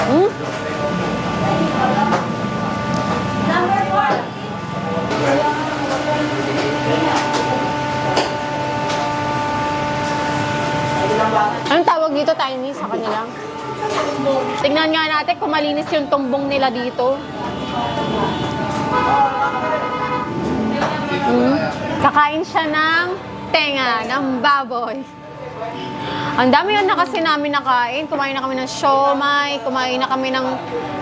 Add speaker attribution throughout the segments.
Speaker 1: Hmm?
Speaker 2: Number 4.
Speaker 1: Anong tawag dito, Tiny, sa kanila? Tingnan nga natin kung malinis yung tumbong nila dito. Kakain siya ng tenga, ng baboy. Ang dami yun na kasi namin nakain. Kumain na kami ng siomay, kumain na kami ng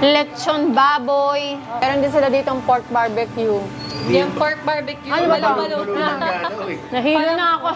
Speaker 1: lechon baboy. Meron din sila dito ang pork barbecue.
Speaker 2: Yung pork barbecue.
Speaker 1: Ay, wala. Nahilo na ako.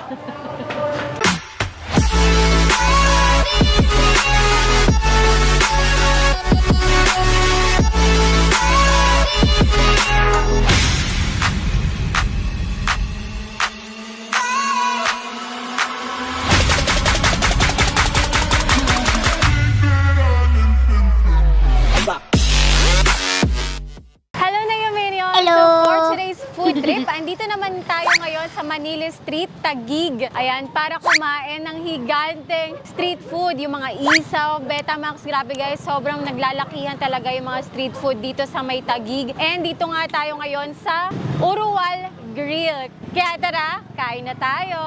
Speaker 1: Hello na yung Minion!
Speaker 3: Hello!
Speaker 1: So for today's food trip, andito naman tayo ngayon sa Manila Street, Taguig. Ayan, para kumain ng higanteng street food. Yung mga isaw, Betamax, grabe guys, sobrang naglalakihan talaga yung mga street food dito sa may Taguig. And dito nga tayo ngayon sa Uruwal Grill. Kaya tara, kain na tayo!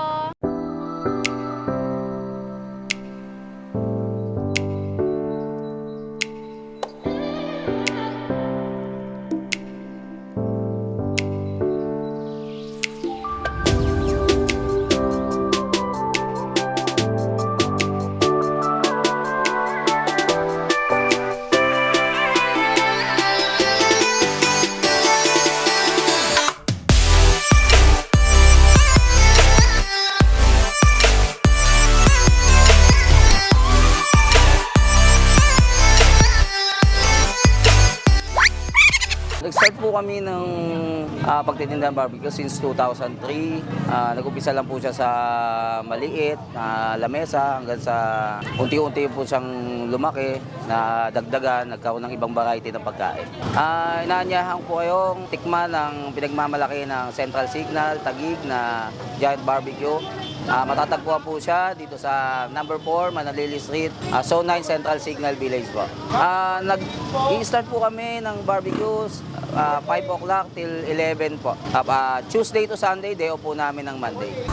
Speaker 4: Nag-start po kami ng pagtitinda ng barbecue since 2003. Nag-umpisa lang po siya sa maliit na lamesa hanggang sa unti-unti po siyang lumaki na dagdagan, nagkaroon ng ibang variety ng pagkain. Inaanyahan ko kayong tikman ng pinagmamalaki ng Central Signal, Taguig na Giant Barbecue. Matatagpuan po siya dito sa number 4, Manalili Street, Zone 9 Central Signal Village po. Nag-i-start po kami ng barbecues 5 o'clock till 11 po. Tuesday to Sunday, day off po namin ng Monday.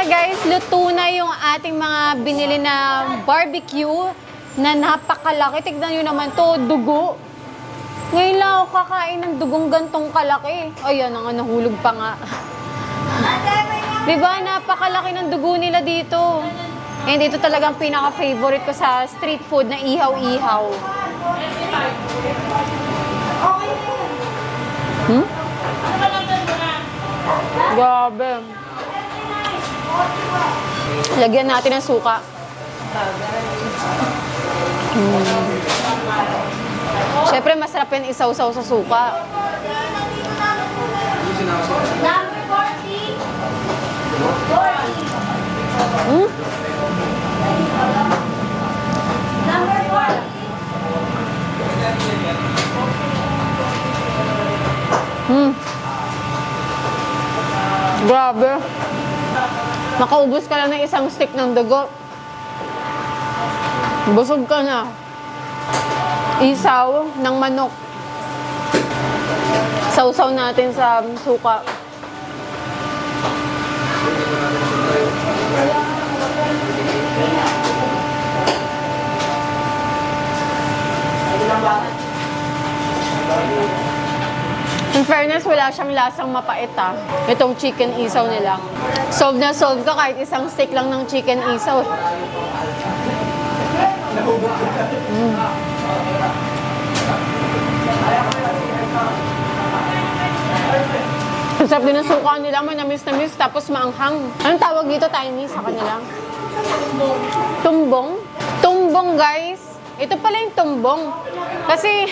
Speaker 1: Guys, luto na yung ating mga binili na barbecue na napakalaki. Tignan nyo naman to, dugo. Ngayon lang ako kakain ng dugong gantong kalaki. Ayan nga, nahulog pa nga. Diba, napakalaki ng dugo nila dito. And ito talagang pinaka-favorite ko sa street food na ihaw-ihaw. Grabe. Lagyan natin ng suka. Siyempre, masarap yan isaw-saw sa suka.
Speaker 2: Number 40. 40. Number 40.
Speaker 1: Grabe. Makaubos ka lang ng isang stick ng dugo. Busog ka na. Isaw ng manok. Sausaw natin sa suka. In fairness, wala siyang lasang mapait ah. Itong chicken isaw nila. Solve na solve ka kahit isang stick lang ng chicken isaw. Ang sarap din ng suka nila, manamis-namis, tapos maanghang. Anong tawag dito, Tiny, sa kanila? Tumbong. Tumbong, guys. ito pala yung tumbong. Kasi,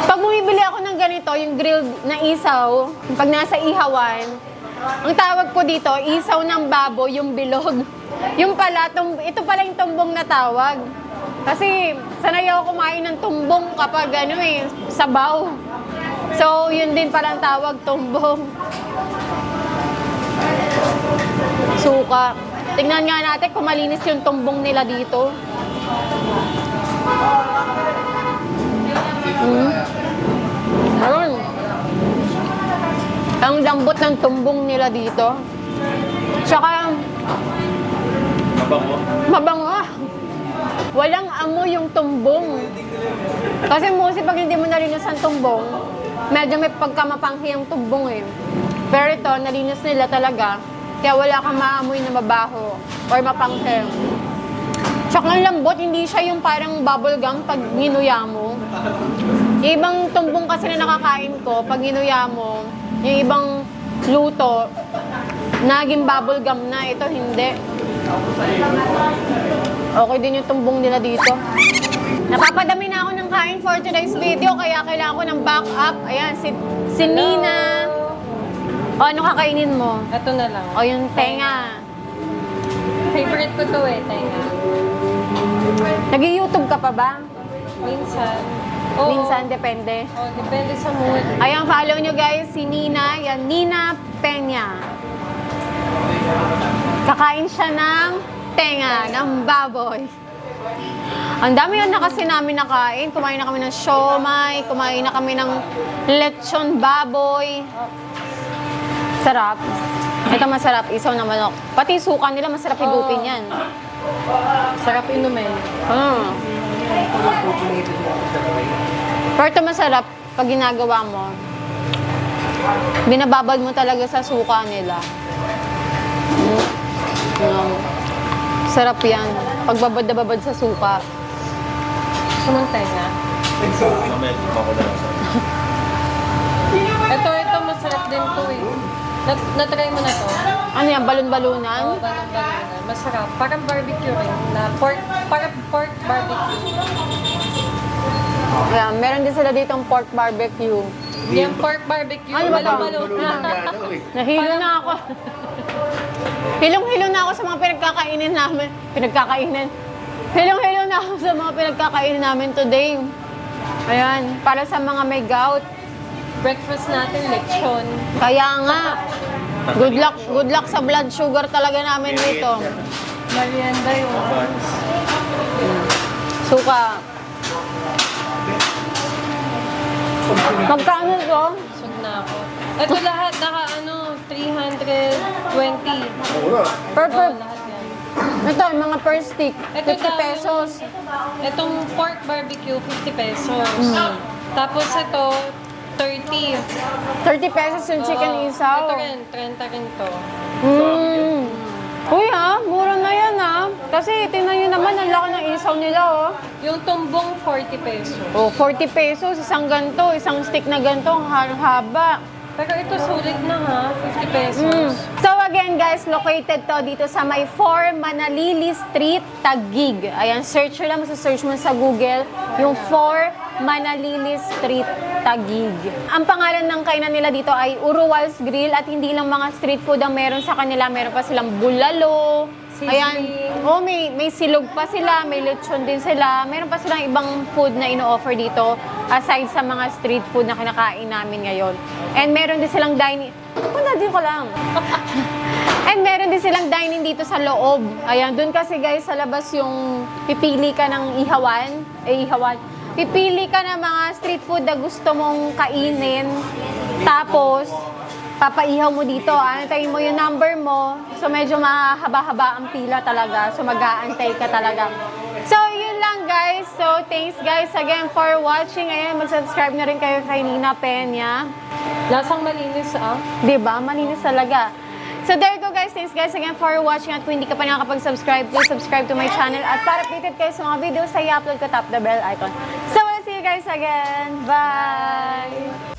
Speaker 1: pag bumibili ako ng ganito, yung grilled na isaw, pag nasa ihawan, ang tawag ko dito, isaw ng babo, yung bilog. Yung pala, ito pala yung tumbong na tawag. Kasi, sanay ako kumain ng tumbong kapag sabaw. So, yun din pala ang tawag, tumbong. Suka. Tingnan nga natin kung malinis yung tumbong nila dito. Ayun. Ang lambot ng tumbong nila dito. Tsaka, mabango. Walang amoy yung tumbong. Kasi mostly pag hindi mo nalinis ang tumbong, medyo may pagkamapanghi ang tumbong eh. Pero ito, nalinis nila talaga. Kaya wala kang maamoy na mabaho or mapanghi. Tsaka ang lambot, hindi siya yung parang bubble gum pag ginuya mo. Yung ibang tumbong kasi na nakakain ko, pag ginuya mo, yung ibang luto, naging bubble gum na. Ito hindi. Okay din yung tumbong nila dito. Napapadami na ako ng kain for today's video, kaya kailangan ko ng backup. Ayan, si Nina. O, ano kakainin mo?
Speaker 2: Ito na lang.
Speaker 1: O, yung tenga.
Speaker 2: Favorite ko to eh, tenga.
Speaker 1: Nag-YouTube ka pa ba?
Speaker 2: Minsan. Oo.
Speaker 1: Minsan, depende.
Speaker 2: Oh, depende sa mood.
Speaker 1: Ayan, follow nyo guys, si Nina. Yan, Nina Peña. Kakain siya ng tenga, ng baboy. Ang dami yan na kasi namin nakain. Kumain na kami ng siomay, kumain na kami ng lechon baboy. Sarap. Ito masarap, isaw na manok. Pati suka nila, masarap higupin yan.
Speaker 2: Sarap inumin.
Speaker 1: Pero ito masarap pag ginagawa mo. Binababad mo talaga sa suka nila. Sarap yan. Pagbabad na babad sa suka.
Speaker 2: Gusto mong tenga? Ito, masarap din to eh. Na-try mo na to?
Speaker 1: Ano yan, balon-balunan?
Speaker 2: Oo, balon-balon. Masarap. Parang barbecue rin. Parang pork barbecue.
Speaker 1: Ayan, meron din sila ditong pork barbecue.
Speaker 2: Yung pork barbecue,
Speaker 1: Ano ba to?
Speaker 2: balon-balon.
Speaker 1: Nahilo na ako. Hilong-hilo na ako sa mga pinagkakainin namin. Hilong-hilo na ako sa mga pinagkakainin namin today. Ayan, para sa mga may gout.
Speaker 2: Breakfast natin, lechon.
Speaker 1: Kaya nga, good luck sa blood sugar talaga namin dito.
Speaker 2: Merienda yun.
Speaker 1: Suka. Magkano to?
Speaker 2: Busog na ako. Ito lahat, 320.
Speaker 1: Per,
Speaker 2: Oo, lahat yan.
Speaker 1: ito, yung mga per stick,
Speaker 2: Ito
Speaker 1: 50 pesos.
Speaker 2: Itong pork barbecue, 50 pesos. Tapos ito, 30.
Speaker 1: 30 pesos yung chicken
Speaker 2: Oo.
Speaker 1: isaw.
Speaker 2: Ito rin, 30 rin to.
Speaker 1: Uy mura na yan Kasi tingnan nyo naman, ang laki ng isaw nila
Speaker 2: Yung tumbong, 40 pesos.
Speaker 1: 40 pesos, isang ganto, isang stick na ganto, ang haba.
Speaker 2: Pero ito sulit na ha, 50 pesos.
Speaker 1: So again guys, located to dito sa may 4 Manalili Street, Taguig. Ayan, search nyo lang, search mo sa Google, yung 4 Manalili Street, Taguig. Ang pangalan ng kainan nila dito ay Uruwal's Grill at hindi lang mga street food ang meron sa kanila, meron pa silang bulalo.
Speaker 2: Sizzling.
Speaker 1: Ayan, may silog pa sila, may lechon din sila. Meron pa silang ibang food na ino-offer dito aside sa mga street food na kinakain namin ngayon. And meron din silang dining. Din ko lang. And meron din silang dining dito sa loob. Ayan, dun kasi guys, sa labas yung pipili ka ng ihawan. Pipili ka ng mga street food na gusto mong kainin. Tapos, papaihaw mo dito. Antayin mo yung number mo. So, medyo mahaba-haba ang pila talaga. So, mag-aantay ka talaga. So, yun lang guys. So, thanks guys again for watching. Ayan, mag-subscribe na rin kayo kay Nina Peña.
Speaker 2: Lasang malinis
Speaker 1: Diba? Malinis talaga. So, there you go guys. Thanks guys again for watching. At kung hindi ka pa nakakapag-subscribe, please subscribe to my channel. At para updated kayo sa mga videos na i-upload ko, tap the bell icon. So, we'll see you guys again. Bye!